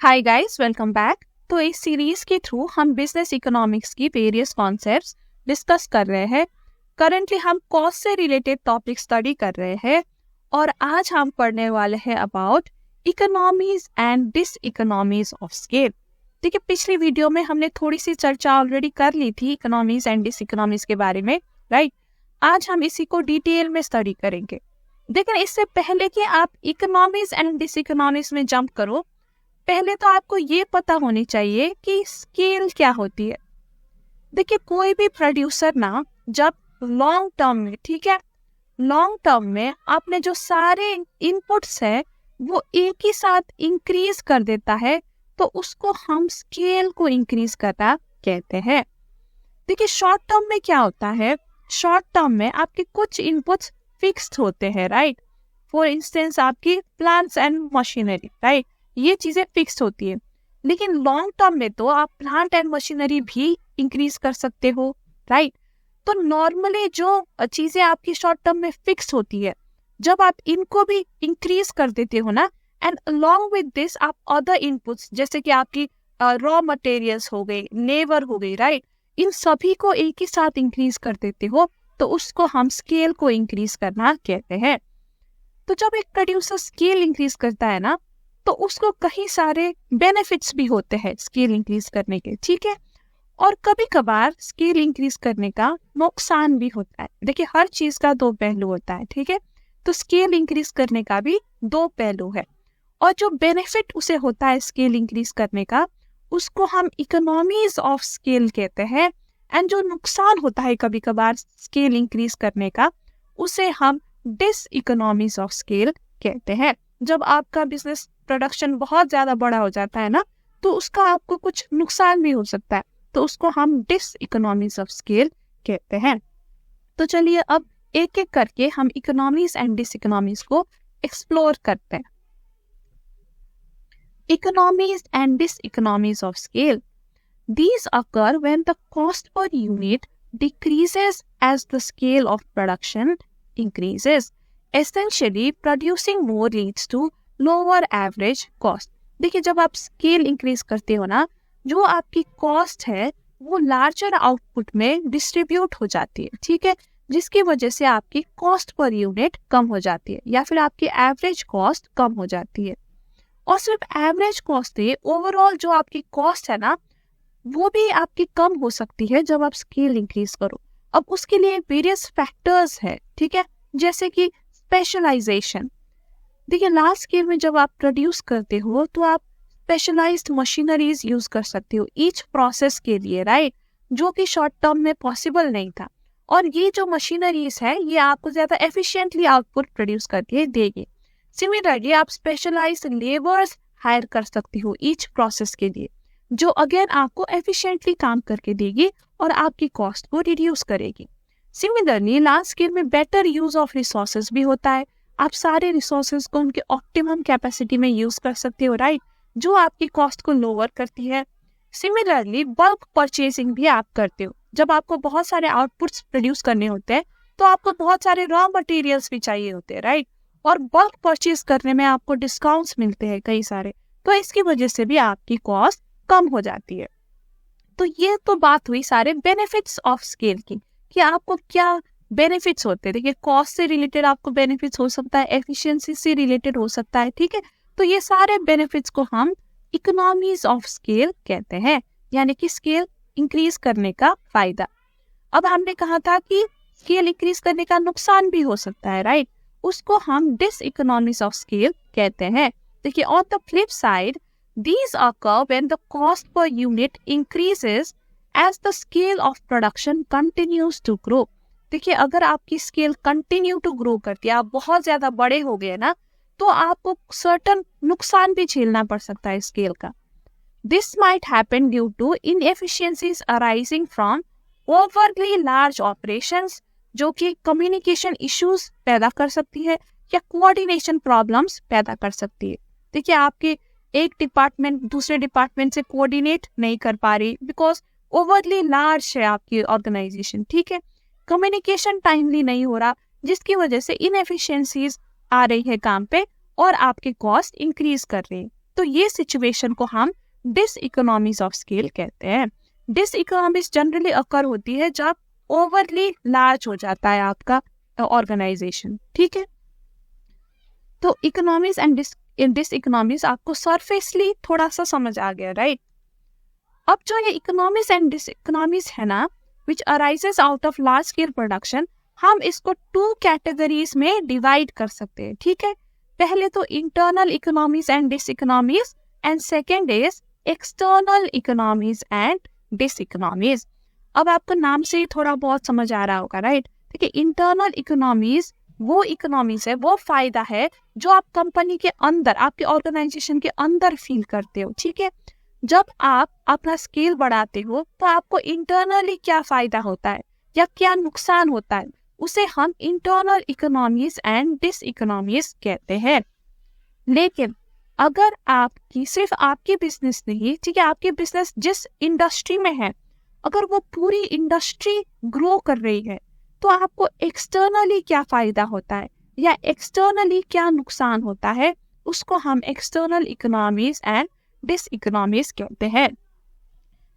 Hi guys, welcome back. तो इस series के थ्रू हम बिजनेस इकोनॉमिक्स की वेरियस कॉन्सेप्ट्स डिस्कस कर रहे हैं। करंटली हम कॉस्ट से रिलेटेड टॉपिक स्टडी कर रहे हैं और आज हम पढ़ने वाले हैं about economies and diseconomies of scale. देखिए, पिछली वीडियो में हमने थोड़ी सी चर्चा ऑलरेडी कर ली थी इकोनॉमीज एंड डिस इकोनॉमीज के बारे में, राइट। आज हम इसी को डिटेल में स्टडी करेंगे। लेकिन इससे पहले कि आप इकोनॉमीज एंड डिस इकोनॉमीज में जंप करो, पहले तो आपको ये पता होनी चाहिए कि स्केल क्या होती है। देखिए, कोई भी प्रोड्यूसर ना जब लॉन्ग टर्म में, ठीक है, लॉन्ग टर्म में आपने जो सारे इनपुट्स है वो एक ही साथ इंक्रीज कर देता है, तो उसको हम स्केल को इंक्रीज करना कहते हैं। देखिए, शॉर्ट टर्म में क्या होता है, शॉर्ट टर्म में आपके कुछ इनपुट्स फिक्स्ड होते हैं, राइट। फॉर इंस्टेंस आपकी प्लांट्स एंड मशीनरी, राइट, ये चीजें फिक्स होती है। लेकिन लॉन्ग टर्म में तो आप प्लांट एंड मशीनरी भी इंक्रीज कर सकते हो, राइट। तो नॉर्मली जो चीजें आपकी शॉर्ट टर्म में फिक्स होती है, जब आप इनको भी इंक्रीज कर देते हो ना, एंड अलोंग विद दिस आप अदर इनपुट्स जैसे कि आपकी रॉ मटेरियल्स हो गई, लेबर हो गई, राइट, इन सभी को एक ही साथ इंक्रीज कर देते हो, तो उसको हम स्केल को इंक्रीज करना कहते हैं। तो जब एक प्रोड्यूसर स्केल इंक्रीज करता है ना, तो उसको कई सारे बेनिफिट्स भी होते हैं स्केल इंक्रीज करने के, ठीक है। और कभी कभार स्केल इंक्रीज करने का नुकसान भी होता है। देखिए, हर चीज का दो पहलू होता है, ठीक है। तो स्केल इंक्रीज करने का भी दो पहलू है, और जो बेनिफिट उसे होता है स्केल इंक्रीज करने का, उसको हम इकोनॉमीज ऑफ स्केल कहते हैं। एंड जो नुकसान होता है कभी कभार स्केल इंक्रीज करने का, उसे हम डिस इकोनॉमीज ऑफ स्केल कहते हैं। जब आपका बिजनेस प्रोडक्शन बहुत ज्यादा बड़ा हो जाता है ना, तो उसका आपको कुछ नुकसान भी हो सकता है, तो उसको हम डिस इकोनॉमीज ऑफ स्केल कहते हैं। तो चलिए अब एक एक करके हम इकोनॉमीज एंड डिस इकोनॉमीज को एक्सप्लोर करते हैं। Economies and diseconomies of scale, these occur when the cost per unit decreases as the scale of production increases. Essentially, producing more leads to lower average cost. देखिए, जब आप scale increase करते हो ना, जो आपकी कॉस्ट है वो लार्जर आउटपुट में डिस्ट्रीब्यूट हो जाती है, ठीक है, जिसकी वजह से आपकी कॉस्ट पर यूनिट कम हो जाती है, या फिर आपकी एवरेज कॉस्ट कम हो जाती है। और सिर्फ एवरेज कॉस्ट नहीं, ओवरऑल जो आपकी कॉस्ट है ना, वो भी आपकी कम हो सकती है जब आप स्केल इंक्रीज करो। अब उसके लिए वेरियस फैक्टर्स है, ठीक है, जैसे कि स्पेशलाइजेशन। देखिए, लार्ज स्केल में जब आप प्रोड्यूस करते हो तो आप स्पेशलाइज्ड मशीनरीज यूज कर सकते हो ईच प्रोसेस के लिए, राइट, जो कि शॉर्ट टर्म में पॉसिबल नहीं था। और ये जो मशीनरीज है ये आपको ज्यादा एफिशिएंटली आउटपुट प्रोड्यूस करके देगी। सिमिलरली, आप स्पेशलाइज्ड लेबर्स हायर कर सकती हो ईच प्रोसेस के लिए, जो अगेन आपको एफिशिएंटली काम करके देगी और आपकी कॉस्ट को रिड्यूस करेगी। सिमिलरली, लार्ज स्केल में बेटर यूज ऑफ रिसोर्सेज भी होता है। आप सारे रिसोर्सेज को उनके ऑप्टिमम कैपेसिटी में यूज कर सकते हो, राइट, जो आपकी कॉस्ट को लोअर करती है। सिमिलरली, बल्क परचेसिंग भी आप करते हो। जब आपको बहुत सारे आउटपुट्स प्रोड्यूस करने होते हैं, तो आपको बहुत सारे रॉ मटेरियल्स भी चाहिए होते हैं, राइट, और बल्क परचेज करने में आपको डिस्काउंट्स मिलते हैं कई सारे, तो इसकी वजह से भी आपकी कॉस्ट कम हो जाती है। तो ये तो बात हुई सारे बेनिफिट्स ऑफ स्केल की, कि आपको क्या बेनिफिट्स होते हैं। देखिए, कॉस्ट से रिलेटेड आपको बेनिफिट्स हो सकता है, एफिशिएंसी से रिलेटेड हो सकता है, ठीक है। तो ये सारे बेनिफिट्स को हम इकोनॉमीज ऑफ स्केल कहते हैं, यानी कि स्केल इंक्रीज करने का फायदा। अब हमने कहा था कि स्केल इंक्रीज करने का नुकसान भी हो सकता है, राइट, उसको हम डिस इकोनॉमीज ऑफ स्केल कहते हैं। देखिए, on the flip side, these occur when the cost per unit increases as the scale of production continues to grow. देखिए, अगर आपकी स्केल कंटिन्यू टू ग्रो करती है, आप बहुत ज्यादा बड़े हो गए ना, तो आपको सर्टन नुकसान भी झेलना पड़ सकता है स्केल का। This might happen due to inefficiencies arising from overly large operations, जो कि कम्युनिकेशन इश्यूज पैदा कर सकती है या कोऑर्डिनेशन प्रॉब्लम्स पैदा कर सकती है। देखिए, आपके एक डिपार्टमेंट दूसरे डिपार्टमेंट से कोऑर्डिनेट नहीं कर पा रही बिकॉज ओवरली लार्ज है आपकी ऑर्गेनाइजेशन, ठीक है, कम्युनिकेशन टाइमली नहीं हो रहा, जिसकी वजह से इनएफिशिएंसीज आ रही है काम पे और आपके कॉस्ट इंक्रीज कर रही है। तो ये सिचुएशन को हम डिसइकोनॉमीज ऑफ स्केल कहते हैं। डिसइकोनॉमीज जनरली अकर होती है जब ओवरली लार्ज हो जाता है आपका ऑर्गेनाइजेशन, ठीक है। तो इकोनॉमीज एंड डिसइकोनॉमीज आपको सरफेसली थोड़ा सा समझ आ गया, राइट। अब जो ये इकोनॉमीज एंड डिसइकोनॉमीज है ना, which arises out of large scale production, हम इसको 2 कैटेगरीज में डिवाइड कर सकते हैं, ठीक है। पहले तो internal economies and diseconomies and second is external economies and diseconomies. अब आपको नाम से ही थोड़ा बहुत समझ आ रहा होगा, राइट। देखिए, इंटरनल इकोनॉमीज वो इकोनॉमीज है, वो फायदा है जो आप कंपनी के अंदर, आपके ऑर्गेनाइजेशन के अंदर फील करते हो, ठीक है। जब आप अपना स्केल बढ़ाते हो तो आपको इंटरनली क्या फायदा होता है या क्या नुकसान होता है, उसे हम इंटरनल इकोनॉमीज एंड डिसइकोनॉमीज कहते हैं। लेकिन अगर आपकी सिर्फ आपकी बिजनेस नहीं, ठीक है, आपकी बिजनेस जिस इंडस्ट्री में है, अगर वो पूरी इंडस्ट्री ग्रो कर रही है, तो आपको एक्सटर्नली क्या फायदा होता है या एक्सटर्नली क्या नुकसान होता है, उसको हम एक्सटर्नल इकोनॉमीज एंड डिसइकोनॉमीज कहते हैं।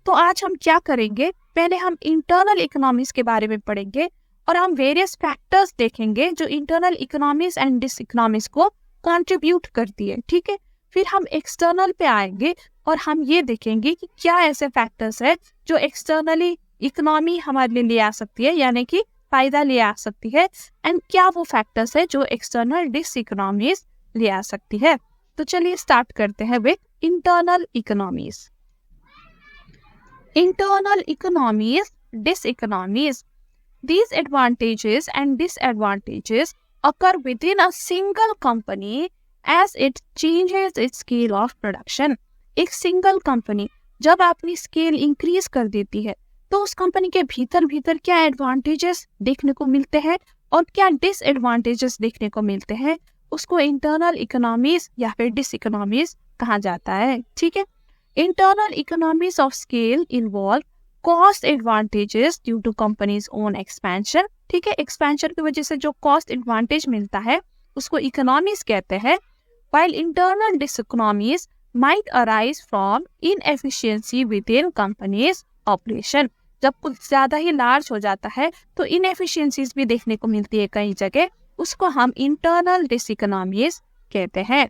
तो आज हम क्या करेंगे, पहले हम इंटरनल इकोनॉमीज के बारे में पढ़ेंगे और हम वेरियस फैक्टर्स देखेंगे जो इंटरनल इकोनॉमीज एंड डिसइकोनॉमीज को कंट्रीब्यूट करती है, ठीक है। फिर हम एक्सटर्नल पे आएंगे और हम ये देखेंगे कि क्या ऐसे फैक्टर्स है जो एक्सटर्नली इकोनॉमी हमारे लिए ले आ सकती है, यानी कि फायदा ले आ सकती है, एंड क्या वो फैक्टर्स है जो एक्सटर्नल डिसइकोनॉमीज ले आ सकती है। तो चलिए स्टार्ट करते हैं with internal economies. Internal economies, diseconomies, these advantages and disadvantages occur within a single company as it changes its scale of production। एक सिंगल कंपनी जब अपनी स्केल इंक्रीज कर देती है तो उस कंपनी के भीतर भीतर क्या एडवांटेजेस देखने को मिलते हैं और क्या डिसएडवांटेजेस देखने को मिलते हैं, उसको इंटरनल इकोनॉमीज या फिर डिसइकोनॉमीज कहा जाता है, ठीक है। Internal economies of scale involve cost advantages due to companies own expansion, ठीक है। एक्सपेंशन की वजह से जो कॉस्ट एडवांटेज मिलता है उसको इकोनॉमीज कहते हैं। While internal diseconomies might arise from inefficiency within companies operation. जब कुछ ज्यादा ही लार्ज हो जाता है तो इनएफिशिएंसीज भी देखने को मिलती है कई जगह, उसको हम इंटरनल डिसइकोनॉमीज कहते हैं।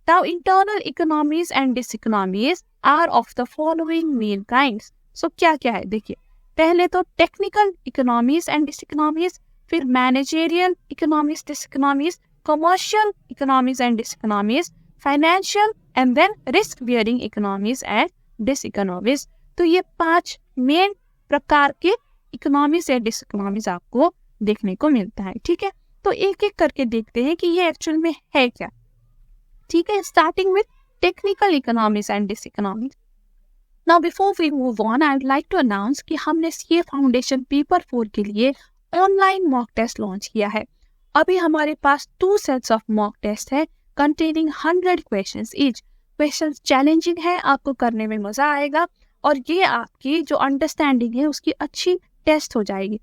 Now internal economies and diseconomies are of the following main kinds. So क्या क्या है, देखिए, पहले तो टेक्निकल इकोनॉमीज एंड डिसइकोनॉमीज, फिर managerial economies diseconomies, commercial economies and diseconomies, financial and then risk bearing economies and diseconomies. तो ये 5 main प्रकार के इकोनॉमीज एंड डिसइकोनॉमीज आपको देखने को मिलता है, ठीक है। तो एक एक करके देखते हैं कि ये एक्चुअल में है क्या, ठीक है। Starting with technical economies and diseconomies. Now before we move on, I would like to announce कि हमने CA फाउंडेशन पेपर 4 के लिए ऑनलाइन मॉक टेस्ट लॉन्च किया है। अभी हमारे पास 2 सेट्स ऑफ मॉक टेस्ट है containing 100 questions each। Questions challenging है, आपको करने में मजा आएगा और ये आपकी जो अंडरस्टैंडिंग है उसकी अच्छी टेस्ट हो जाएगी।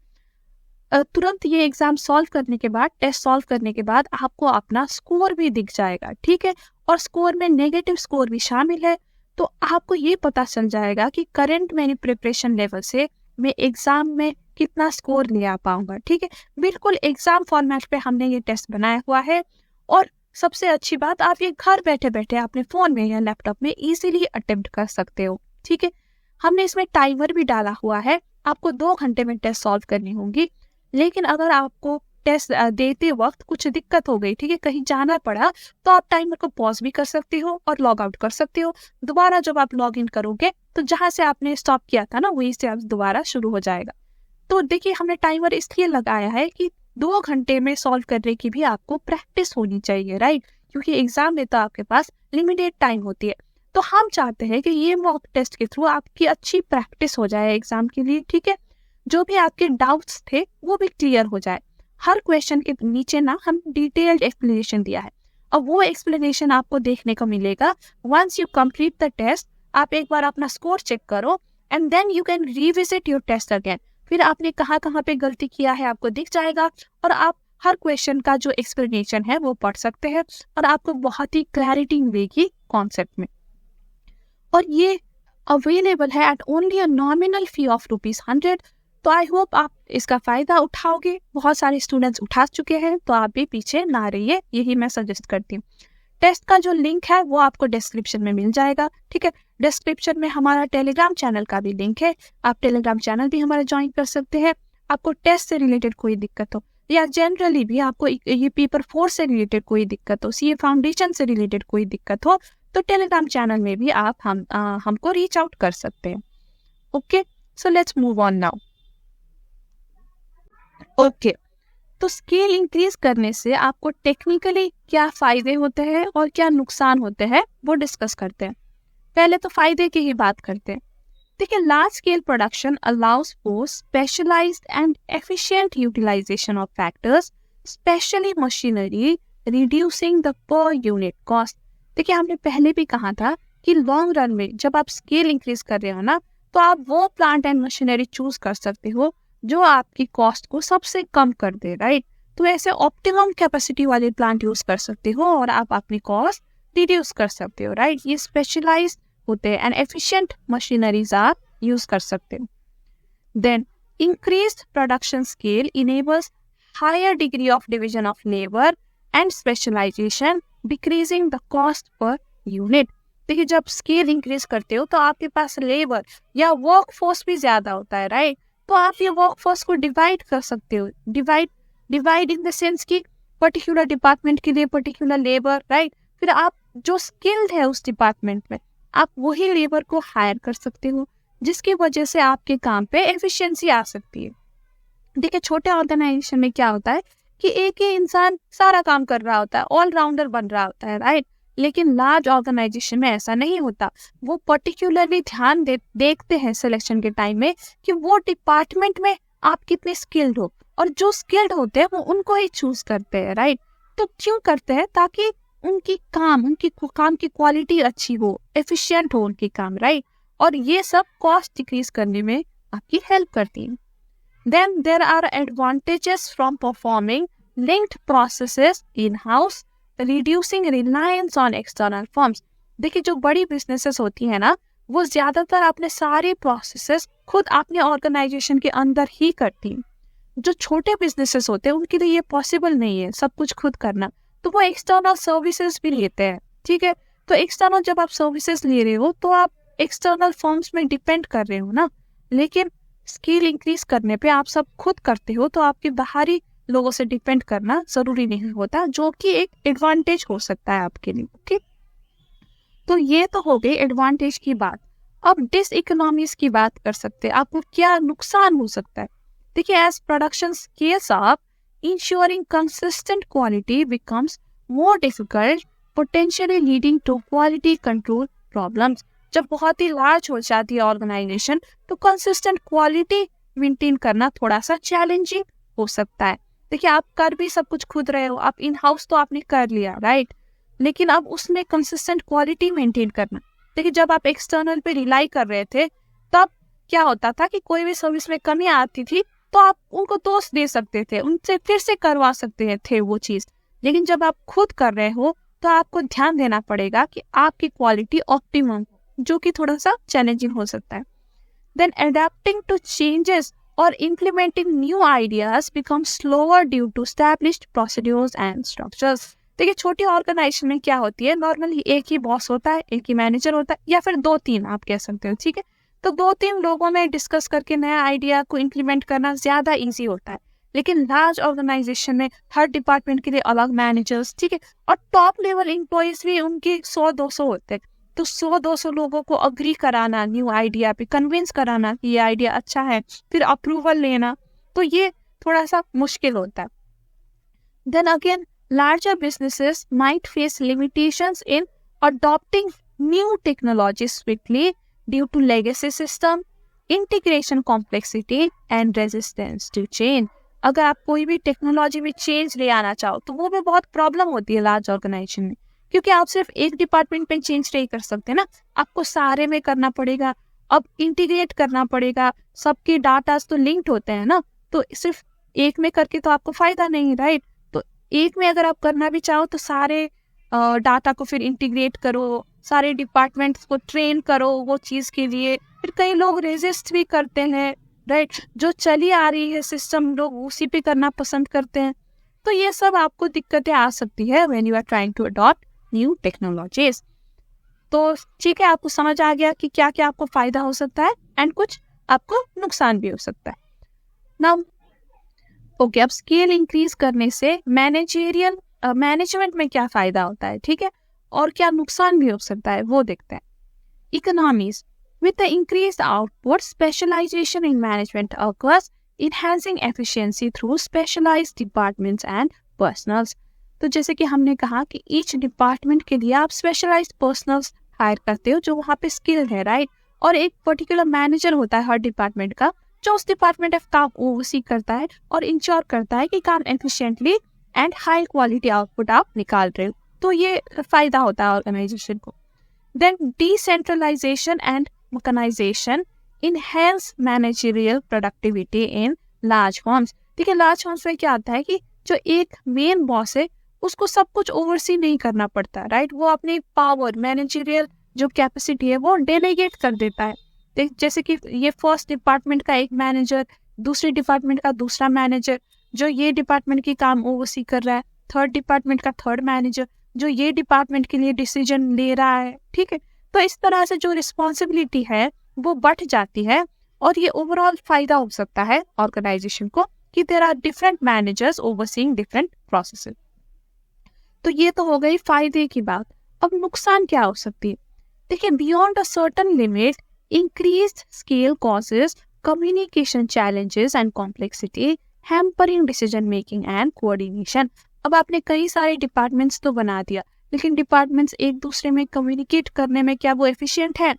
तुरंत ये एग्जाम सॉल्व करने के बाद, टेस्ट सॉल्व करने के बाद आपको अपना स्कोर भी दिख जाएगा, ठीक है। और स्कोर में नेगेटिव स्कोर भी शामिल है, तो आपको ये पता चल जाएगा कि करंट मेरी प्रिपरेशन लेवल से मैं एग्जाम में कितना स्कोर ले आ पाऊंगा, ठीक है। बिल्कुल एग्जाम फॉर्मेट पे हमने ये टेस्ट बनाया हुआ है और सबसे अच्छी बात, आप ये घर बैठे बैठे अपने फोन में या लैपटॉप में इजीली अटेम्प्ट कर सकते हो, ठीक है। हमने इसमें टाइमर भी डाला हुआ है, आपको 2 घंटे में टेस्ट सॉल्व करनी होगी। लेकिन अगर आपको टेस्ट देते वक्त कुछ दिक्कत हो गई, ठीक है, कहीं जाना पड़ा, तो आप टाइमर को पॉज भी कर सकते हो और लॉग आउट कर सकते हो। दोबारा जब आप लॉग इन करोगे तो जहां से आपने स्टॉप किया था ना, वहीं से आप दोबारा शुरू हो जाएगा। तो देखिए, हमने टाइमर इसलिए लगाया है कि 2 घंटे में सॉल्व करने की भी आपको प्रैक्टिस होनी चाहिए, राइट, क्योंकि एग्जाम में तो आपके पास लिमिटेड टाइम होती है। तो हम चाहते हैं कि ये मॉक टेस्ट के थ्रू आपकी अच्छी प्रैक्टिस हो जाए एग्जाम के लिए, ठीक है। जो भी आपके डाउट्स थे वो भी क्लियर हो जाए। हर क्वेश्चन के नीचे ना हम डिटेल्ड एक्सप्लेनेशन दिया है और वो एक्सप्लेनेशन आपको देखने को मिलेगा once you complete the test. आप एक बार अपना स्कोर चेक करो and then you can revisit your test again. फिर आपने कहाँ कहाँ पे गलती किया है आपको दिख जाएगा और आप हर क्वेश्चन का जो एक्सप्लेनेशन है वो पढ़ सकते हैं और आपको बहुत ही क्लैरिटी मिलेगी कॉन्सेप्ट में। और ये अवेलेबल है at only a nominal fee of ₹100। तो आई होप आप इसका फायदा उठाओगे। बहुत सारे स्टूडेंट्स उठा चुके हैं, तो आप भी पीछे ना रहिए, यही मैं सजेस्ट करती हूँ। टेस्ट का जो लिंक है वो आपको डिस्क्रिप्शन में मिल जाएगा, ठीक है। डिस्क्रिप्शन में हमारा टेलीग्राम चैनल का भी लिंक है, आप टेलीग्राम चैनल भी हमारा ज्वाइन कर सकते हैं। आपको टेस्ट से रिलेटेड कोई दिक्कत हो या जनरली भी आपको ये पेपर 4 से रिलेटेड कोई दिक्कत हो, सीए फाउंडेशन से रिलेटेड कोई दिक्कत हो, तो टेलीग्राम चैनल में भी आप हमको रीच आउट कर सकते हैं। Okay, so let's move on now. Okay, तो स्केल इंक्रीज करने से आपको टेक्निकली क्या फायदे होते हैं और क्या नुकसान होते हैं वो डिस्कस करते हैं। पहले तो फायदे की ही बात करते हैं। देखिए, large scale production allows for specialised and efficient utilisation of factors, specially machinery, reducing the per unit cost. देखिए, हमने पहले भी कहा था कि लॉन्ग रन में जब आप स्केल इंक्रीज कर रहे हो ना, तो आप वो प्लांट एंड मशीनरी चूज कर सकते हो जो आपकी कॉस्ट को सबसे कम कर दे, राइट। तो ऐसे ऑप्टिमम कैपेसिटी वाले प्लांट यूज कर सकते हो और आप अपनी कॉस्ट रिड्यूस कर सकते हो, राइट। ये स्पेशलाइज्ड होते हैं एंड एफिशिएंट मशीनरीज आप यूज कर सकते हो। Then increased production scale enables higher degree of division of labour and specialisation, decreasing the cost per unit. देखिए, जब स्केल इंक्रीज करते हो तो आपके पास लेबर या वर्क फोर्स भी ज्यादा होता है, राइट। तो आप ये वर्क फोर्स को डिवाइड कर सकते हो, डिवाइड इन द सेंस कि पर्टिकुलर डिपार्टमेंट के लिए पर्टिकुलर लेबर, राइट। फिर आप जो स्किल्ड है उस डिपार्टमेंट में आप वही लेबर को हायर कर सकते हो, जिसकी वजह से आपके काम पे एफिशिएंसी आ सकती है। देखिए, छोटे ऑर्गेनाइजेशन में क्या होता है कि एक ही इंसान सारा काम कर रहा होता है, ऑलराउंडर बन रहा होता है, राइट। लेकिन लार्ज ऑर्गेनाइजेशन में ऐसा नहीं होता। वो पर्टिकुलरली ध्यान देखते हैं सिलेक्शन के टाइम में कि वो डिपार्टमेंट में आप कितने स्किल्ड हो, और जो स्किल्ड होते हैं वो उनको ही चूज करते हैं, राइट। तो क्यों करते हैं? ताकि उनकी काम की क्वालिटी अच्छी हो, एफिशिएंट हो उनकी काम, राइट। और ये सब कॉस्ट डिक्रीज करने में आपकी हेल्प करती है। Then there are advantages from performing linked processes in-house, reducing reliance on external firms. देखिए, जो बड़ी बिजनेसेस होती है ना, वो ज्यादातर अपने सारे प्रोसेसेस खुद अपने ऑर्गेनाइजेशन के अंदर ही करती हैं। जो छोटे बिजनेसेस होते हैं उनके लिए ये पॉसिबल नहीं है सब कुछ खुद करना, तो वो एक्सटर्नल सर्विसेज भी लेते हैं, ठीक है। तो एक्सटर्नल जब आप सर्विसेज ले रहे हो तो आप एक्सटर्नल फर्म्स में डिपेंड कर रहे हो ना। लेकिन स्किल इंक्रीज करने पे आप सब खुद करते हो, तो आपके बाहरी लोगों से डिपेंड करना जरूरी नहीं होता, जो कि एक एडवांटेज हो सकता है आपके लिए, ओके। तो ये तो हो गई एडवांटेज की बात। अब डिस इकोनॉमीज की बात कर सकते हैं, आपको क्या नुकसान हो सकता है। देखिए, as production scales up, ensuring consistent quality becomes more difficult, potentially leading to quality control problems. जब बहुत ही लार्ज हो जाती है ऑर्गेनाइजेशन, तो कंसिस्टेंट क्वालिटी मेंटेन करना थोड़ा सा चैलेंजिंग हो सकता है। देखिए, आप कर भी सब कुछ खुद रहे हो, आप इन हाउस तो आपने कर लिया, राइट। लेकिन अब उसमें कंसिस्टेंट क्वालिटी मेंटेन करना। देखिए, जब आप एक्सटर्नल पे रिलाई कर रहे थे तब क्या होता था कि कोई भी सर्विस में कमी आती थी तो आप उनको दोष दे सकते थे, उनसे फिर से करवा सकते थे वो चीज। लेकिन जब आप खुद कर रहे हो तो आपको ध्यान देना पड़ेगा कि आपकी क्वालिटी ऑप्टिमम, जो कि थोड़ा सा चैलेंजिंग हो सकता है। Then adapting to changes or implementing new ideas becomes slower due to established procedures and structures. देखिए, छोटी ऑर्गेनाइजेशन में क्या होती है, नॉर्मली एक ही बॉस होता है, एक ही मैनेजर होता है, या फिर 2-3 आप कह सकते हो, ठीक है। तो 2-3 लोगों में डिस्कस करके नया आइडिया को इम्प्लीमेंट करना ज्यादा इजी होता है। लेकिन लार्ज ऑर्गेनाइजेशन में हर डिपार्टमेंट के लिए अलग मैनेजर्स, ठीक है, और टॉप लेवल एम्प्लॉयज भी उनके 100-200 होते हैं। तो 100-200 लोगों को अग्री कराना, न्यू आइडिया पे कन्विंस कराना कि ये आइडिया अच्छा है, फिर अप्रूवल लेना, तो ये थोड़ा सा मुश्किल होता है। Then again, larger businesses might face limitations in adopting new technologies quickly due to legacy system, integration complexity and resistance to change. अगर आप कोई भी टेक्नोलॉजी में चेंज ले आना चाहो तो वो भी बहुत प्रॉब्लम होती है लार्ज ऑर्गेनाइजेशन में, क्योंकि आप सिर्फ एक डिपार्टमेंट में चेंज नहीं कर सकते ना, आपको सारे में करना पड़ेगा। अब इंटीग्रेट करना पड़ेगा, सबके डाटा तो लिंक्ड होते हैं ना, तो सिर्फ एक में करके तो आपको फायदा नहीं, राइट। तो एक में अगर आप करना भी चाहो तो सारे डाटा को फिर इंटीग्रेट करो, सारे डिपार्टमेंट्स को ट्रेन करो वो चीज़ के लिए, फिर कई लोग रेजिस्ट भी करते हैं, राइट। जो चली आ रही है सिस्टम लोग उसी पे करना पसंद करते हैं। तो ये सब आपको दिक्कतें आ सकती है when you are trying to adopt new technologies. तो ठीक है, आपको समझ आ गया कि क्या क्या आपको फायदा हो सकता है एंड कुछ आपको नुकसान भी हो सकता है। नाउ ओके, अब स्केल इंक्रीज करने से मैनेजमेंट में क्या फायदा होता है, ठीक है, और क्या नुकसान भी हो सकता है वो देखते हैं। Economies, with the increased output, specialization in management occurs, enhancing efficiency through specialized departments and personals. तो जैसे कि हमने कहा कि each डिपार्टमेंट के लिए आप स्पेशलाइज्ड पर्सनल्स हायर करते हो जो वहाँ पे स्किल्ड है, राइट। और एक पर्टिकुलर मैनेजर होता है हर डिपार्टमेंट का जो उस डिपार्टमेंट ऑफ काम ओवरसी करता है और इंश्योर करता है कि काम efficiently and high quality output आप निकाल रहे हो। तो ये फायदा होता है ऑर्गेनाइजेशन को। Then decentralisation and mechanisation enhance managerial productivity in large firms। देखिए लार्ज फर्म्स में क्या आता है कि जो एक मेन बॉस है उसको सब कुछ ओवरसी नहीं करना पड़ता, राइट। वो अपनी पावर मैनेजरियल जो कैपेसिटी है वो डेलीगेट कर देता है। जैसे कि ये फर्स्ट डिपार्टमेंट का एक मैनेजर, दूसरे डिपार्टमेंट का दूसरा मैनेजर जो ये डिपार्टमेंट की काम ओवरसी कर रहा है, थर्ड डिपार्टमेंट का थर्ड मैनेजर जो ये डिपार्टमेंट के लिए डिसीजन ले रहा है, ठीक है। तो इस तरह से जो रिस्पॉन्सिबिलिटी है वो बढ़ जाती है और ये ओवरऑल फायदा हो सकता है ऑर्गेनाइजेशन को कि there are different managers overseeing different processes. तो ये तो हो गई फायदे की बात। अब नुकसान क्या हो सकती है? देखिए, beyond a certain limit increased scale causes communication challenges and complexity, hampering decision making and coordination. अब आपने कई सारे डिपार्टमेंट्स तो बना दिया लेकिन डिपार्टमेंट्स एक दूसरे में कम्युनिकेट करने में क्या वो एफिशिएंट है?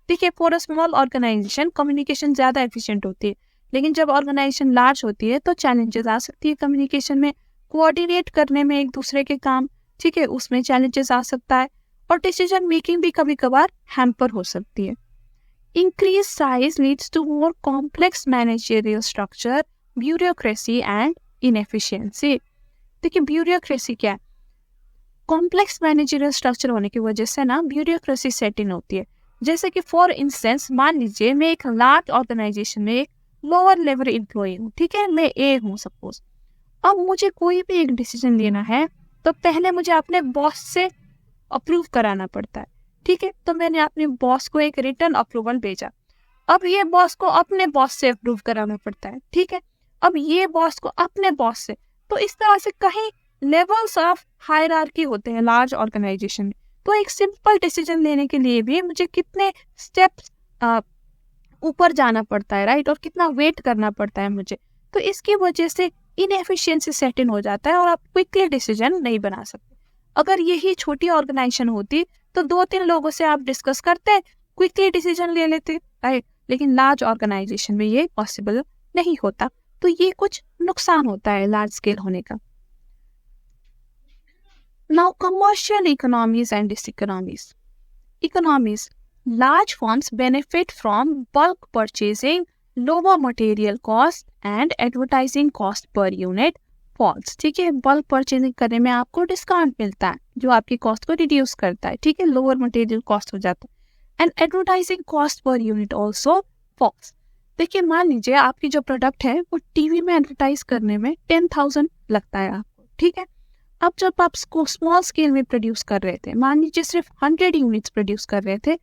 देखिए, for a small organisation communication ज़्यादा एफिशिएंट होती है, लेकिन जब ऑर्गेनाइजेशन लार्ज होती है तो चैलेंजेस आ सकती है कम्युनिकेशन में, कोऑर्डिनेट करने में एक दूसरे के काम, ठीक है, उसमें चैलेंजेस आ सकता है और डिसीजन मेकिंग भी कभी कभार हैम्पर हो सकती है। Increase size leads to more complex managerial structure, bureaucracy and inefficiency. देखिए, ब्यूरोक्रेसी क्या है? कॉम्प्लेक्स मैनेजरियल स्ट्रक्चर होने की वजह से ना ब्यूरोक्रेसी सेट इन होती है। जैसे कि फॉर इंस्टेंस मान लीजिए मैं एक लार्ज ऑर्गेनाइजेशन में एक लोअर लेवल एम्प्लॉय हूँ, ठीक है, मैं ए हूँ सपोज। अब मुझे कोई भी एक डिसीजन लेना है तो पहले मुझे अपने बॉस से अप्रूव कराना पड़ता है, ठीक है। तो मैंने अपने बॉस को एक रिटर्न अप्रूवल भेजा, अब ये बॉस को अपने बॉस से अप्रूव कराना पड़ता है, ठीक है। अब ये बॉस को अपने बॉस से, तो इस तरह से कहीं लेवल्स ऑफ हायरार्की होते हैं लार्ज ऑर्गेनाइजेशन में। तो एक सिंपल डिसीजन लेने के लिए भी मुझे कितने स्टेप्स ऊपर जाना पड़ता है, राइट, और कितना वेट करना पड़ता है मुझे। तो इसकी वजह से इनएफिशिएंसी सेट इन हो जाता है और आप क्विकली डिसीजन नहीं बना सकते। अगर यही छोटी ऑर्गेनाइजेशन होती तो 2-3 लोगों से आप डिस्कस करते, क्विकली डिसीजन ले लेते, राइट। लेकिन लार्ज ऑर्गेनाइजेशन में ये पॉसिबल नहीं होता। तो ये कुछ नुकसान होता है लार्ज स्केल होने का। Now, commercial economies and diseconomies. Economies. Large firms benefit from bulk purchasing, lower material cost and advertising cost per unit falls. ठीक है, बल्क परचेजिंग करने में आपको डिस्काउंट मिलता है जो आपकी कॉस्ट को रिड्यूस करता है, ठीक है, लोअर मटेरियल कॉस्ट हो जाता है and advertising cost per unit also falls. देखिए, मान लीजिए आपकी जो प्रोडक्ट है वो टीवी में एडवर्टाइज करने में 10,000 लगता है आपको, ठीक है। अब जब आप स्मॉल स्केल में प्रोड्यूस कर रहे थे, मान लीजिए सिर्फ 100 यूनिट्स प्रोड्यूस कर रहे थे,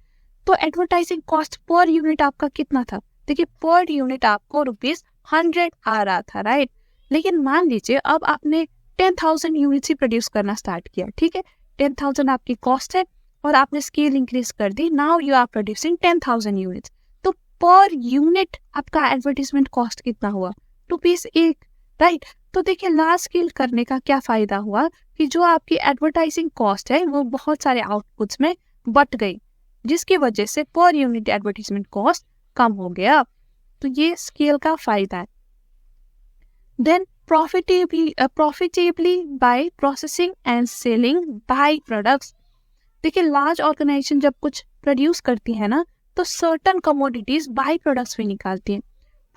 तो एडवर्टाइजिंग कॉस्ट पर यूनिट आपका कितना था? देखिए, पर यूनिट आपको ₹100 आ रहा था, राइट। लेकिन मान लीजिए अब आपने 10,000 यूनिट्स ही प्रोड्यूस करना स्टार्ट किया, ठीक है, 10,000 आपकी कॉस्ट है और आपने स्केल इंक्रीज कर दी, now you are producing 10,000 units. तो पर यूनिट आपका एडवर्टाइजमेंट कॉस्ट कितना हुआ? ₹1, राइट। तो देखिए, लार्ज स्केल करने का क्या फायदा हुआ कि जो आपकी एडवर्टाइजिंग कॉस्ट है वो बहुत सारे आउटपुट्स में बट गई, जिसकी वजह से पर यूनिट एडवर्टाइजमेंट कॉस्ट कम हो गया। तो ये स्केल का फायदा है। Then profitably by processing and selling by products. देखिए, लार्ज ऑर्गेनाइजेशन जब कुछ प्रोड्यूस करती है ना तो सर्टन कमोडिटीज बाय प्रोडक्ट्स भी निकालती हैं।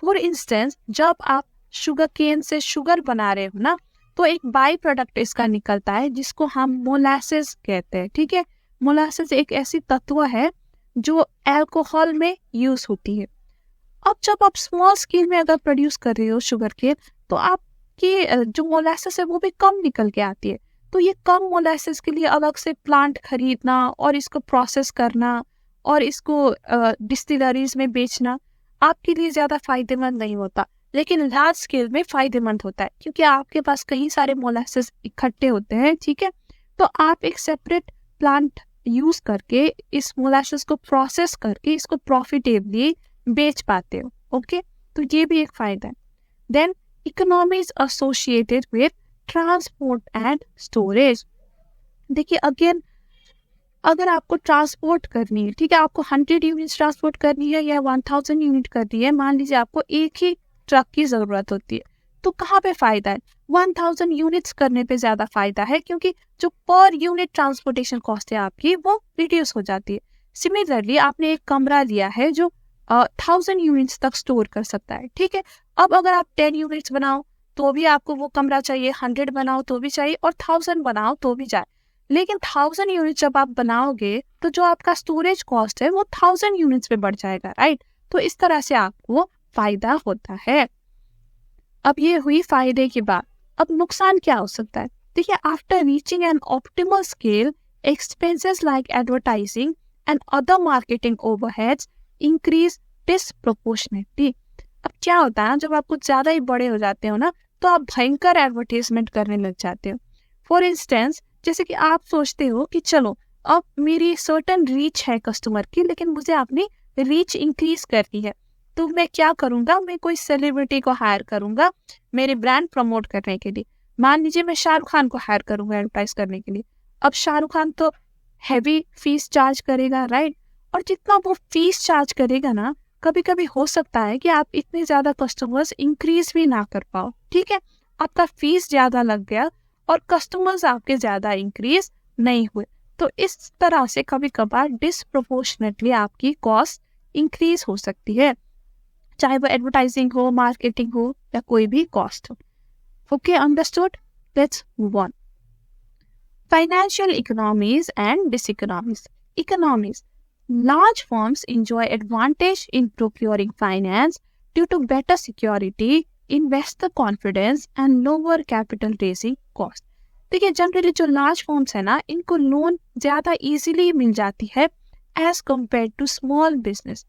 फॉर इंस्टेंस, जब आप शुगर केन से शुगर बना रहे हो ना, तो एक बाई प्रोडक्ट इसका निकलता है जिसको हम मोलासेस कहते हैं। ठीक है, मोलासेस एक ऐसी तत्व है जो अल्कोहल में यूज होती है। अब जब आप स्मॉल स्केल में अगर प्रोड्यूस कर रहे हो शुगर केन, तो आपकी जो मोलासेस है वो भी कम निकल के आती है। तो ये कम मोलासेस के लिए अलग से प्लांट खरीदना और इसको प्रोसेस करना और इसको डिस्टिलरीज में बेचना आपके लिए ज़्यादा फायदेमंद नहीं होता, लेकिन लार्ज स्केल में फायदेमंद होता है क्योंकि आपके पास कई सारे मोलासेस इकट्ठे होते हैं। ठीक है, तो आप एक सेपरेट प्लांट यूज करके इस मोलासेस को प्रोसेस करके इसको प्रॉफिटेबली बेच पाते हो। ओके, तो ये भी एक फायदा है। Then economies associated with transport and storage. देखिए अगेन, अगर आपको ट्रांसपोर्ट करनी है, ठीक है, आपको 100 यूनिट ट्रांसपोर्ट करनी है या 1000 यूनिट करनी है, मान लीजिए आपको एक ही ट्रक की जरूरत होती है, तो कहाँ पे फायदा है? 1000 यूनिट्स करने पे ज्यादा फायदा है क्योंकि जो पर यूनिट ट्रांसपोर्टेशन कॉस्ट है आपकी वो रिड्यूस हो जाती है। सिमिलरली आपने एक कमरा लिया है जो 1000 यूनिट्स तक स्टोर कर सकता है। ठीक है, अब अगर आप 10 यूनिट्स बनाओ तो भी आपको वो कमरा चाहिए, 100 बनाओ तो भी चाहिए और 1000 बनाओ तो भी जाए। लेकिन 1000 यूनिट जब आप बनाओगे तो जो आपका स्टोरेज कॉस्ट है वो 1000 यूनिट्स पे बढ़ जाएगा, राइट? तो इस तरह से आपको फायदा होता है। अब ये हुई फायदे की बात। अब नुकसान क्या हो सकता है? देखिए, after reaching an optimal scale, expenses like advertising and other marketing overheads increase disproportionately. अब क्या होता है ना, जब आप कुछ ज्यादा ही बड़े हो जाते हो ना, तो आप भयंकर एडवर्टाइजमेंट करने लग जाते हो। फॉर इंस्टेंस, जैसे कि आप सोचते हो कि चलो अब मेरी सर्टेन रीच है कस्टमर की, लेकिन मुझे अपनी रीच इंक्रीज करनी है, तो मैं क्या करूंगा? मैं कोई सेलिब्रिटी को हायर करूंगा मेरे ब्रांड प्रमोट करने के लिए। मान लीजिए मैं शाहरुख खान को हायर करूंगा एडवर्टाइज करने के लिए। अब शाहरुख खान तो हैवी फीस चार्ज करेगा, राइट? और जितना वो फीस चार्ज करेगा ना, कभी कभी हो सकता है कि आप इतने ज्यादा कस्टमर्स इंक्रीज भी ना कर पाओ। ठीक है, आपका फीस ज्यादा लग गया और कस्टमर्स आपके ज्यादा इंक्रीज नहीं हुए। तो इस तरह से कभी कभार डिसप्रोपोर्शनेटली आपकी कॉस्ट इंक्रीज हो सकती है, चाहे वो एडवर्टाइजिंग हो, मार्केटिंग हो या कोई भी कॉस्ट हो। Okay, understood? Let's move on. Financial economies and diseconomies. Economies: large firms enjoy advantage in procuring finance due to better security, investor confidence and lower capital raising cost. देखिए, generally जो large firms है ना, इनको loan ज्यादा easily मिल जाती है as compared to small business,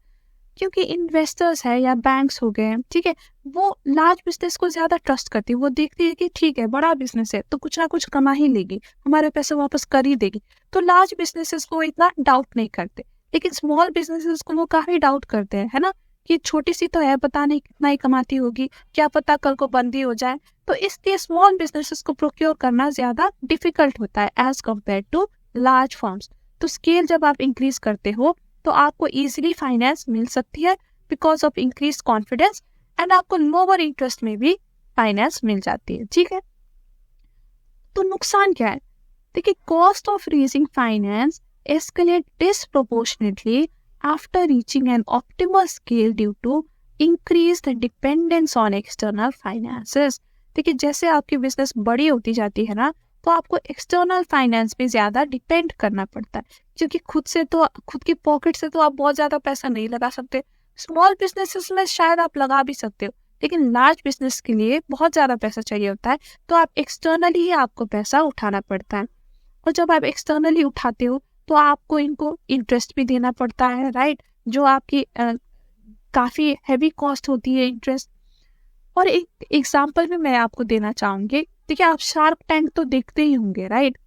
क्योंकि इन्वेस्टर्स है या बैंक्स हो गए, ठीक है, वो लार्ज बिजनेस को ज्यादा ट्रस्ट करती है। वो देखती है कि ठीक है, बड़ा बिजनेस है तो कुछ ना कुछ कमा ही लेगी, हमारे पैसे वापस कर ही देगी, तो लार्ज बिजनेसेस को इतना डाउट नहीं करते। लेकिन स्मॉल बिजनेसेस को वो काफी डाउट करते हैं, है ना, कि छोटी सी तो है, पता नहीं कितना ही कमाती होगी, क्या पता कल को बंदी हो जाए। तो इसलिए स्मॉल बिजनेसेस को प्रोक्योर करना ज्यादा डिफिकल्ट होता है as compared to large firms. तो स्केल जब आप इंक्रीज करते हो तो आपको इजीली फाइनेंस मिल सकती है because of increase confidence, and आपको लोअर इंटरेस्ट में भी फाइनेंस मिल जाती है। ठीक है, तो नुकसान क्या है? देखिए, cost of raising finance escalate disproportionately after reaching an optimal scale due to increased dependence on external finances. देखिए, जैसे आपकी बिजनेस बड़ी होती जाती है ना, तो आपको एक्सटर्नल फाइनेंस पे ज्यादा डिपेंड करना पड़ता है, क्योंकि खुद की पॉकेट से तो आप बहुत ज्यादा पैसा नहीं लगा सकते। स्मॉल बिजनेसेस में शायद आप लगा भी सकते हो, लेकिन लार्ज बिजनेस के लिए बहुत ज्यादा पैसा चाहिए होता है, तो आप एक्सटर्नली ही आपको पैसा उठाना पड़ता है। और जब आप एक्सटर्नली उठाते हो तो आपको इनको इंटरेस्ट भी देना पड़ता है, राइट, जो आपकी काफी हैवी कॉस्ट होती है इंटरेस्ट। और एक एग्जांपल भी मैं आपको देना चाहूंगी। देखिए, आप शार्क टैंक तो देखते ही होंगे, राइट?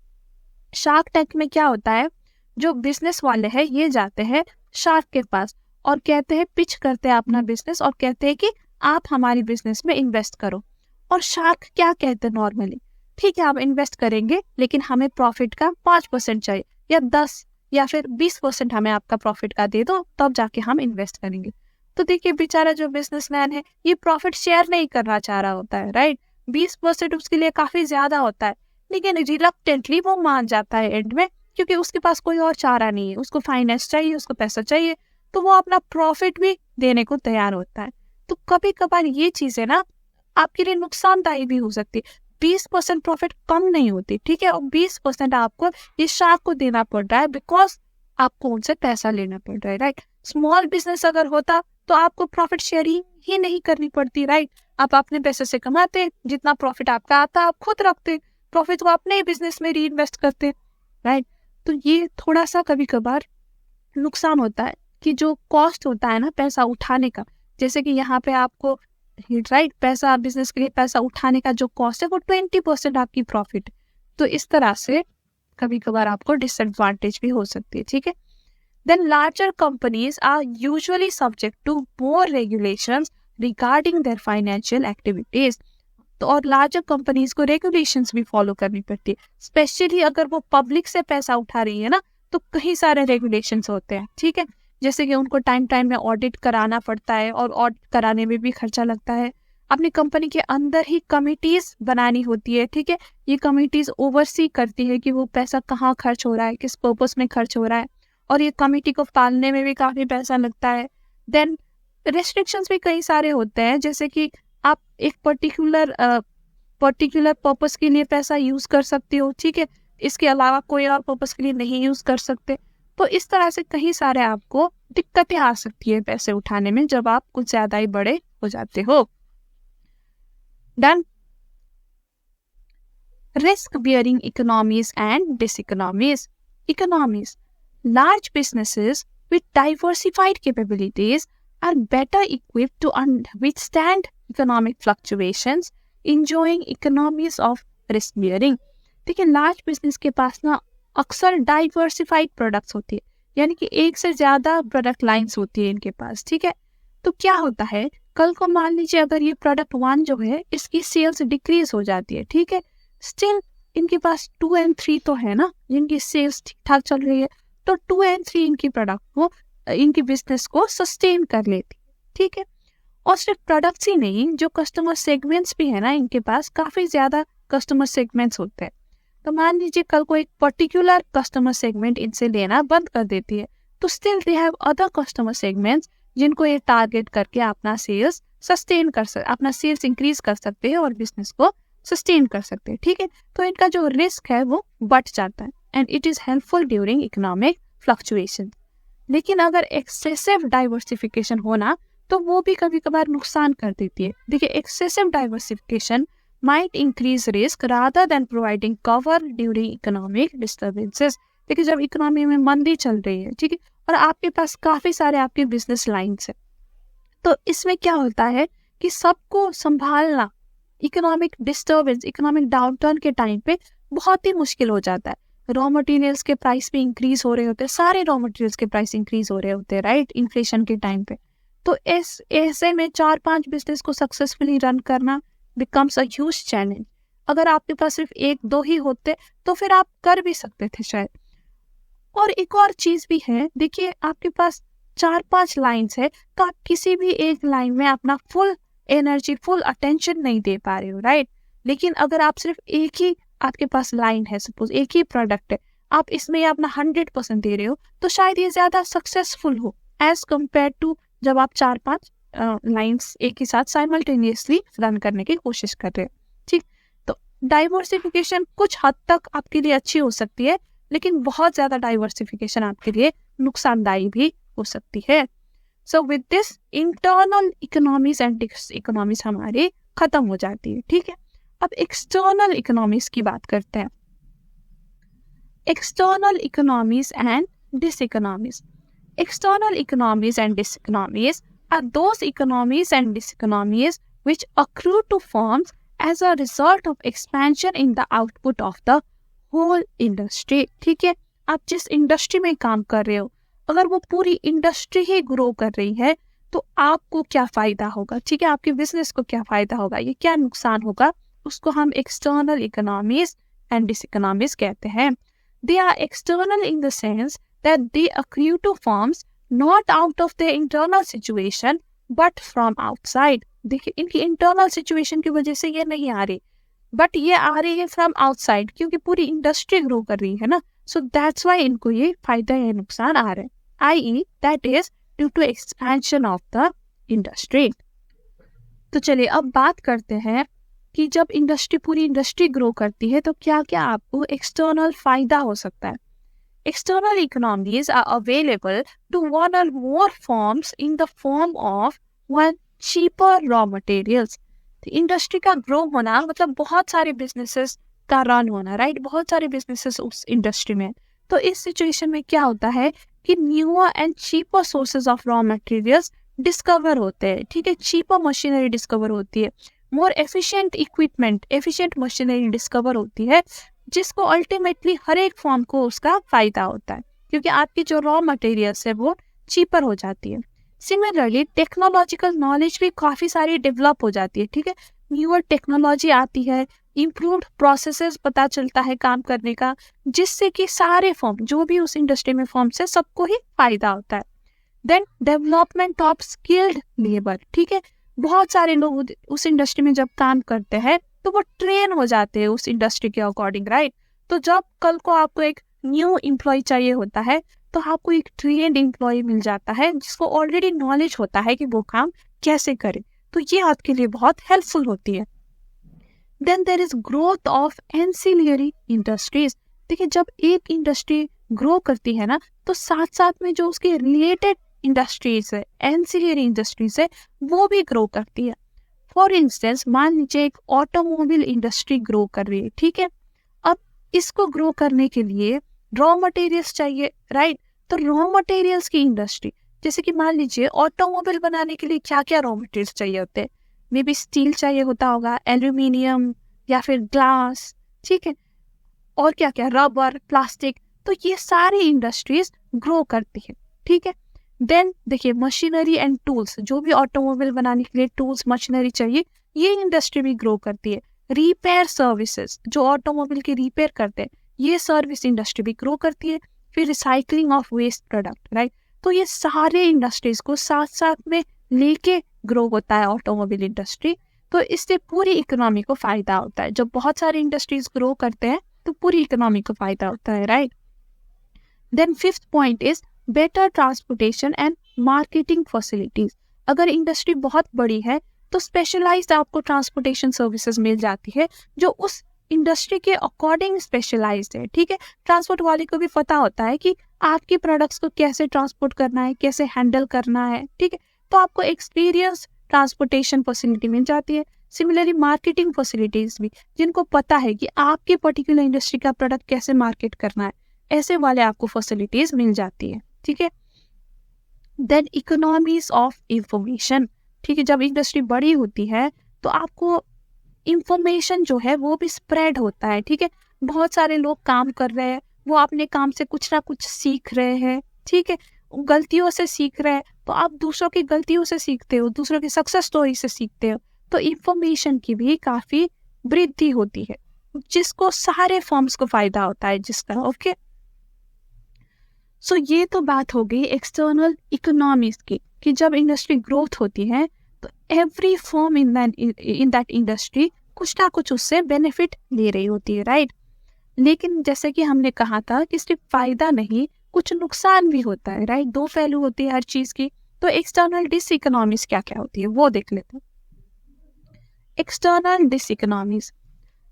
शार्क टैंक में क्या होता है, जो बिजनेस वाले हैं ये जाते हैं शार्क के पास और कहते हैं, पिच करते हैं अपना बिजनेस और कहते हैं कि आप हमारी बिजनेस में इन्वेस्ट करो। और शार्क क्या कहते हैं नॉर्मली, ठीक है, आप इन्वेस्ट करेंगे लेकिन हमें प्रॉफिट का 5% चाहिए या 10 या फिर 20% हमें आपका प्रॉफिट का दे दो, तब जाके हम इन्वेस्ट करेंगे। तो देखिए, बेचारा जो बिजनेसमैन है ये प्रॉफिट शेयर नहीं करना चाह रहा होता है, राइट? 20% उसके लिए काफी ज्यादा होता है, लेकिन रिलक्टेंटली वो मान जाता है एंड में, क्योंकि उसके पास कोई और चारा नहीं है, उसको फाइनेंस चाहिए, उसको पैसा चाहिए, तो वो अपना प्रॉफिट भी देने को तैयार होता है। तो कभी कभार ये चीजें ना आपके लिए नुकसानदायी भी हो सकती है। 20% प्रॉफिट कम नहीं होती, ठीक है, और 20% आपको ये शार्क को देना पड़ रहा है बिकॉज आपको उनसे पैसा लेना पड़ रहा है, राइट। स्मॉल बिजनेस अगर होता तो आपको प्रॉफिट शेयरिंग ही नहीं करनी पड़ती, राइट। आप अपने पैसे से कमाते, जितना प्रॉफिट आपका आता आप खुद रखते, प्रॉफिट को अपने ही बिजनेस में री इन्वेस्ट करते, राइट। तो ये थोड़ा सा कभी कभार नुकसान होता है कि जो कॉस्ट होता है ना पैसा उठाने का, जैसे कि यहाँ पे आपको, राइट, पैसा बिजनेस के लिए पैसा उठाने का जो कॉस्ट है वो 20% आपकी प्रॉफिट, तो इस तरह से कभी कभार आपको डिसएडवांटेज भी हो सकती है, ठीक है। Then larger companies are usually subject to more regulations regarding their financial activities. तो और लार्जर कंपनीज को रेगुलेशंस भी फॉलो करनी पड़ती है, स्पेशली अगर वो पब्लिक से पैसा उठा रही है ना, तो कई सारे रेगुलेशंस होते हैं, ठीक है। जैसे कि उनको टाइम टाइम में ऑडिट कराना पड़ता है और ऑडिट कराने में भी खर्चा लगता है। अपनी कंपनी के अंदर ही कमिटीज बनानी होती है, ठीक है। ये कमिटीज ओवरसी करती है कि वो पैसा कहाँ खर्च हो रहा है, किस पर्पस में खर्च हो रहा है, और ये कमिटी को पालने में भी काफी पैसा लगता है। देन रेस्ट्रिक्शंस भी कई सारे होते हैं, जैसे कि आप एक पर्टिकुलर पर्पस के लिए पैसा यूज कर सकते हो, ठीक है, इसके अलावा कोई और पर्पस के लिए नहीं यूज कर सकते। तो इस तरह से कई सारे आपको दिक्कतें आ सकती है पैसे उठाने में जब आप कुछ ज्यादा ही बड़े हो जाते हो। Done. Risk bearing economies and diseconomies. Economies, large businesses with diversified capabilities are better equipped to withstand economic fluctuations, enjoying economies of risk bearing। देखिए लार्ज बिजनेस के पास ना अक्सर डाइवर्सिफाइड प्रोडक्ट्स होती है, यानी कि एक से ज्यादा प्रोडक्ट लाइंस होती है इनके पास, ठीक है। तो क्या होता है, कल को मान लीजिए अगर ये प्रोडक्ट 1 जो है इसकी सेल्स डिक्रीज हो जाती है, ठीक है, स्टिल इनके पास 2 और 3 तो है ना जिनकी सेल्स ठीक ठाक चल रही है, तो 2 और 3 इनकी प्रोडक्ट को, इनकी बिजनेस को सस्टेन कर लेती है, ठीक है। और सिर्फ प्रोडक्ट्स ही नहीं, जो कस्टमर सेगमेंट्स भी है ना इनके पास काफी ज्यादा कस्टमर सेगमेंट्स होते हैं। तो मान लीजिए कल को एक पर्टिकुलर कस्टमर सेगमेंट इनसे लेना बंद कर देती है, तो still they have other customer segments जिनको ये टारगेट करके अपना सेल्स सस्टेन कर सकते, अपना सेल्स इंक्रीज कर सकते हैं और बिजनेस को सस्टेन कर सकते हैं, ठीक है। तो इनका जो रिस्क है वो बढ़ जाता है and it is helpful during economic fluctuation. लेकिन अगर एक्सेसिव डाइवर्सिफिकेशन होना तो वो भी कभी कभार नुकसान कर देती है। देखिए excessive diversification might increase risk rather than providing cover during economic disturbances। देखिए जब इकोनॉमी में मंदी चल रही है, ठीक है, और आपके पास काफी सारे आपके बिजनेस लाइंस है, तो इसमें क्या होता है कि सबको संभालना इकोनॉमिक डिस्टर्बेंस, इकोनॉमिक डाउनटर्न के टाइम पे बहुत ही मुश्किल हो जाता है। रॉ मटेरियल्स के प्राइस भी इंक्रीज हो रहे होते हैं, सारे रॉ मटेरियल्स के प्राइस इंक्रीज हो रहे होते हैं, राइट, इन्फ्लेशन के टाइम पे। तो ऐसे में 4-5 बिजनेस को सक्सेसफुली रन करना becomes a huge challenge। अगर आपके पास सिर्फ 1-2 ही होते तो फिर आप कर भी सकते थे शायद। और एक और चीज भी है, देखिए आपके पास 4-5 लाइन्स है तो आप किसी भी एक लाइन में अपना फुल एनर्जी, फुल अटेंशन नहीं दे पा रहे हो, राइट। लेकिन अगर आप सिर्फ एक ही आपके पास लाइन है, सपोज एक ही प्रोडक्ट है, आप इसमें अपना 100% दे रहे हो, तो शायद ये ज्यादा सक्सेसफुल हो एज कम्पेयर टू जब आप 4-5 लाइंस एक ही साथ साइमल्टेनियसली रन करने की कोशिश कर रहे हैं, ठीक। तो डाइवर्सिफिकेशन कुछ हद तक आपके लिए अच्छी हो सकती है, लेकिन बहुत ज्यादा डाइवर्सिफिकेशन आपके लिए नुकसानदायी भी हो सकती है। सो with this internal economies and economies हमारी खत्म हो जाती है, ठीक है। अब एक्सटर्नल इकोनॉमीज की बात करते हैं। External economies and diseconomies. External economies and diseconomies are those economies and diseconomies which accrue to firms as a result of expansion in the output of the whole industry। ठीक है, आप जिस industry में काम कर रहे हो, अगर वो पूरी इंडस्ट्री ही ग्रो कर रही है तो आपको क्या फायदा होगा, ठीक है, आपके बिजनेस को क्या फायदा होगा, ये क्या नुकसान होगा, उसको हम एक्सटर्नल इकोनॉमीज एंड डिसइकोनॉमीज कहते हैं। They are external in the sense that they accrue to firms not out of their internal situation but from outside। देखिए इनकी इंटरनल सिचुएशन की वजह से ये नहीं आ रही, बट ये आ रही है फ्रॉम आउटसाइड, क्योंकि पूरी इंडस्ट्री ग्रो कर रही है ना, सो दैट्स व्हाई इनको ये फायदा या नुकसान आ रहा है, I that is due to expansion of the industry. तो चलिए अब बात करते हैं कि जब पूरी इंडस्ट्री ग्रो करती है तो क्या क्या आपको एक्सटर्नल फायदा हो सकता है। External economies are available to one or more firms in the form of one cheaper raw materials. तो इंडस्ट्री का ग्रो होना मतलब बहुत सारे बिजनेसेस का रन होना, राइट, बहुत सारे बिजनेसेस उस इंडस्ट्री में। तो इस सिचुएशन में क्या होता है कि newer and cheaper sources of raw materials discover होते हैं, ठीक है, चीपर मशीनरी डिस्कवर होती है, more efficient equipment, efficient machinery discover होती है, जिसको अल्टीमेटली हर एक फॉर्म को उसका फायदा होता है क्योंकि आपकी जो रॉ मटेरियल्स है वो चीपर हो जाती है। सिमिलरली टेक्नोलॉजिकल नॉलेज भी काफ़ी सारी डेवलप हो जाती है, ठीक है, न्यूअर टेक्नोलॉजी आती है, इम्प्रूव्ड प्रोसेसेस पता चलता है काम करने का, जिससे कि सारे फॉर्म जो भी उस इंडस्ट्री में फॉर्म्स है सबको ही फायदा होता है। Then development of skilled labour, ठीक है, बहुत सारे लोग उस इंडस्ट्री में जब काम करते हैं तो वो ट्रेन हो जाते हैं उस इंडस्ट्री के अकॉर्डिंग, राइट। तो जब कल को आपको एक न्यू एम्प्लॉय चाहिए होता है तो आपको एक ट्रेन्ड एम्प्लॉय मिल जाता है जिसको ऑलरेडी नॉलेज होता है कि वो काम कैसे करे, तो ये आपके लिए बहुत हेल्पफुल होती है। Then there is growth of ancillary industries. देखिए जब एक इंडस्ट्री ग्रो करती है ना तो साथ साथ में जो उसके रिलेटेड इंडस्ट्रीज है, एंसिलियरी इंडस्ट्रीज है, वो भी ग्रो करती है। फॉर इंस्टेंस मान लीजिए एक ऑटोमोबाइल इंडस्ट्री ग्रो कर रही है, ठीक है, अब इसको ग्रो करने के लिए रॉ मटेरियल्स चाहिए, राइट। तो रॉ मटेरियल्स की इंडस्ट्री, जैसे कि मान लीजिए ऑटोमोबाइल बनाने के लिए क्या क्या रॉ मटेरियल्स चाहिए होते हैं, मे बी स्टील चाहिए होता होगा, एल्यूमिनियम या फिर ग्लास, ठीक है, और क्या क्या, रबर, प्लास्टिक, तो ये सारी इंडस्ट्रीज ग्रो करती है, ठीक है। देन देखिए मशीनरी एंड टूल्स, जो भी ऑटोमोबाइल बनाने के लिए टूल्स मशीनरी चाहिए, ये इंडस्ट्री भी ग्रो करती है। रिपेयर सर्विसेज, जो ऑटोमोबाइल के रिपेयर करते हैं, ये सर्विस इंडस्ट्री भी ग्रो करती है। फिर recycling of waste product, right, तो ये सारे इंडस्ट्रीज को साथ साथ में लेके ग्रो होता है ऑटोमोबाइल इंडस्ट्री। तो इससे पूरी इकोनॉमी को फायदा होता है। जब बहुत सारे इंडस्ट्रीज ग्रो करते हैं तो पूरी इकोनॉमी को फायदा होता है, right. Then fifth point is better transportation and marketing facilities. अगर इंडस्ट्री बहुत बड़ी है तो स्पेशलाइज्ड आपको ट्रांसपोर्टेशन सर्विसेज मिल जाती है जो उस इंडस्ट्री के अकॉर्डिंग स्पेशलाइज्ड है, ठीक है। ट्रांसपोर्ट वाले को भी पता होता है कि आपके प्रोडक्ट्स को कैसे ट्रांसपोर्ट करना है, कैसे हैंडल करना है, ठीक है, तो आपको एक्सपीरियंस ट्रांसपोर्टेशन फैसिलिटी मिल जाती है। सिमिलरली मार्केटिंग फैसिलिटीज भी, जिनको पता है कि आपके पर्टिकुलर इंडस्ट्री का प्रोडक्ट कैसे मार्केट करना है, ऐसे वाले आपको फैसिलिटीज मिल जाती है, ठीक है। देन इकोनॉमीज ऑफ इंफॉर्मेशन, ठीक है, जब इंडस्ट्री बड़ी होती है तो आपको इंफॉर्मेशन जो है वो भी स्प्रेड होता है, ठीक है। बहुत सारे लोग काम कर रहे हैं, वो अपने काम से कुछ ना कुछ सीख रहे हैं, ठीक है, गलतियों से सीख रहे हैं, तो आप दूसरों की गलतियों से सीखते हो, दूसरों की सक्सेस स्टोरी से सीखते हो, तो इंफॉर्मेशन की भी काफी वृद्धि होती है जिसको सारे फॉर्म्स को फायदा होता है जिसका, ओके। सो ये तो बात हो गई एक्सटर्नल इकोनॉमीज की कि जब इंडस्ट्री ग्रोथ होती है तो every firm in that industry कुछ ना कुछ उससे बेनिफिट ले रही होती है, राइट। लेकिन जैसे कि हमने कहा था कि सिर्फ फायदा नहीं, कुछ नुकसान भी होता है, राइट। दो पहलू होते हैं हर चीज की। तो एक्सटर्नल डिसइकोनॉमीज क्या क्या होती है वो देख लेते हैं। External diseconomies,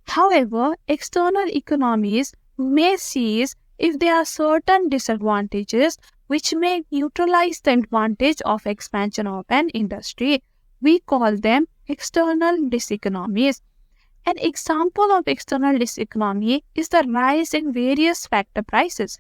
however external economies may cease if there are certain disadvantages which may neutralize the advantage of expansion of an industry. We call them external diseconomies. An example of external diseconomy is the rise in various factor prices.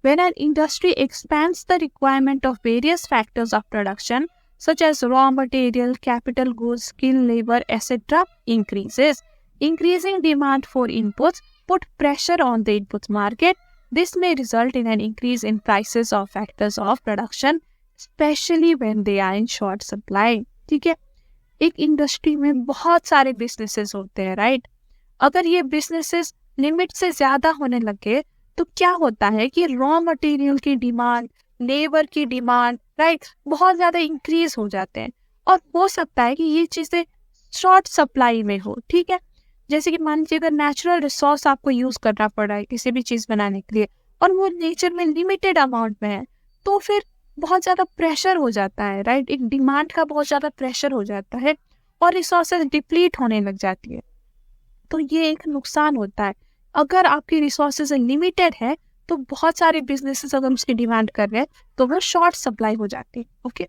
When an industry expands, the requirement of various factors of production, such as raw material, capital goods, skilled labor, etc., increases. Increasing demand for inputs put pressure on the inputs market. This may result in an increase in prices of factors of production, especially when they are in short supply. ठीक है, एक industry में बहुत सारे businesses होते हैं, right. अगर ये बिजनेसेस लिमिट से ज्यादा होने लगे तो क्या होता है कि रॉ मटेरियल की डिमांड, लेबर की डिमांड, राइट, बहुत ज्यादा इंक्रीज हो जाते हैं और हो सकता है कि ये चीजें शॉर्ट सप्लाई में हो, ठीक है। जैसे कि मान लीजिए अगर नेचुरल रिसोर्स आपको यूज करना पड़ रहा है किसी भी चीज बनाने के लिए और वो नेचर में लिमिटेड अमाउंट में है तो फिर बहुत ज्यादा प्रेशर हो जाता है, राइट। एक डिमांड का बहुत ज्यादा प्रेशर हो जाता है और रिसोर्सेज डिप्लीट होने लग जाती है। तो ये एक नुकसान होता है। अगर आपकी रिसोर्सेज लिमिटेड है तो बहुत सारे बिजनेसेस अगर उसकी डिमांड कर रहे हैं तो वो शॉर्ट सप्लाई हो जाती है। Okay,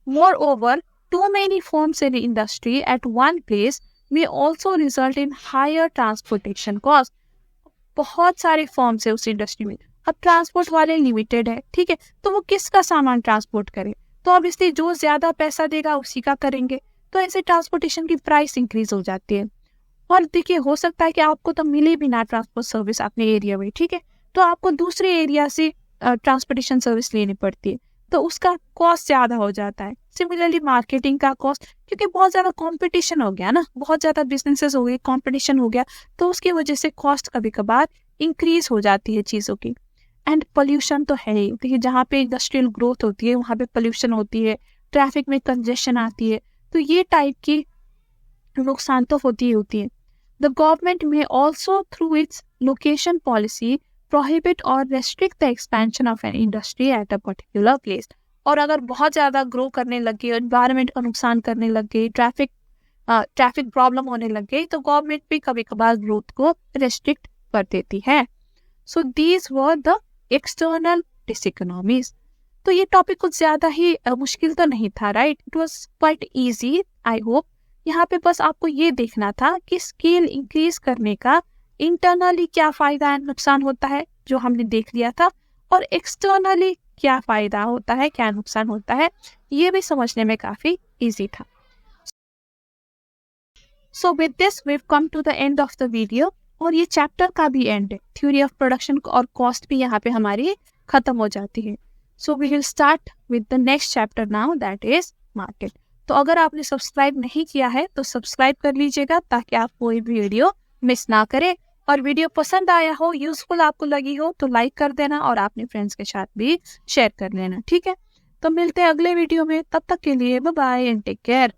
moreover, too many firms in the industry at one place may also result in higher transportation cost. बहुत सारे फॉर्म्स है उस इंडस्ट्री में, अब ट्रांसपोर्ट वाले लिमिटेड है, ठीक है, तो वो किसका सामान ट्रांसपोर्ट करे, तो अब इसलिए जो ज्यादा पैसा देगा उसी का करेंगे, तो ऐसे ट्रांसपोर्टेशन की प्राइस इंक्रीज हो जाती है। और देखिए, हो सकता है कि आपको तो मिले भी ना ट्रांसपोर्ट सर्विस अपने एरिया में, ठीक है, तो आपको दूसरे एरिया से ट्रांसपोर्टेशन सर्विस लेनी पड़ती है, तो उसका कॉस्ट ज्यादा हो जाता है। सिमिलरली मार्केटिंग का कॉस्ट, क्योंकि बहुत ज्यादा कंपटीशन हो गया ना, बहुत ज्यादा बिजनेसेस हो गए, कंपटीशन हो गया, तो उसकी वजह से कॉस्ट कभी कभार इंक्रीज हो जाती है चीजों की। एंड पोल्यूशन तो है ही, देखिए जहाँ पे इंडस्ट्रियल ग्रोथ होती है वहाँ पे पोल्यूशन होती है, ट्रैफिक में कंजेशन आती है, तो ये टाइप की नुकसान तो होती ही होती है। द गवर्नमेंट में also through its location policy prohibit or restrict the expansion of an industry at a particular place. और अगर बहुत ज़्यादा ग्रो करने लग गई, एनवायरनमेंट का नुकसान करने लग गई, ट्रैफिक प्रॉब्लम होने लग गई, तो गवर्नमेंट भी कभी कभार ग्रोथ को रेस्ट्रिक्ट कर देती है। So these were the external diseconomies. तो ये टॉपिक कुछ ज़्यादा ही मुश्किल तो नहीं था, right? It was quite easy, I hope. यहाँ पे बस आपको ये देखना था कि स्केल इंक्रीज करने का इंटरनली क्या फायदा एंड नुकसान होता है, जो हमने देख लिया था, और एक्सटर्नली क्या फायदा होता है, क्या नुकसान होता है, ये भी समझने में काफी इजी था। So with this we have come to the end of the video, और ये चैप्टर का भी एंड है। थ्योरी ऑफ प्रोडक्शन और कॉस्ट भी यहाँ पे हमारी खत्म हो जाती है। So we will start with the next chapter now, that is market. तो अगर आपने सब्सक्राइब नहीं किया है तो सब्सक्राइब कर लीजिएगा ताकि आप कोई भी वीडियो मिस ना करें। और वीडियो पसंद आया हो, यूजफुल आपको लगी हो, तो लाइक कर देना और अपने फ्रेंड्स के साथ भी शेयर कर लेना, ठीक है? तो मिलते हैं अगले वीडियो में, तब तक के लिए bye bye and take care.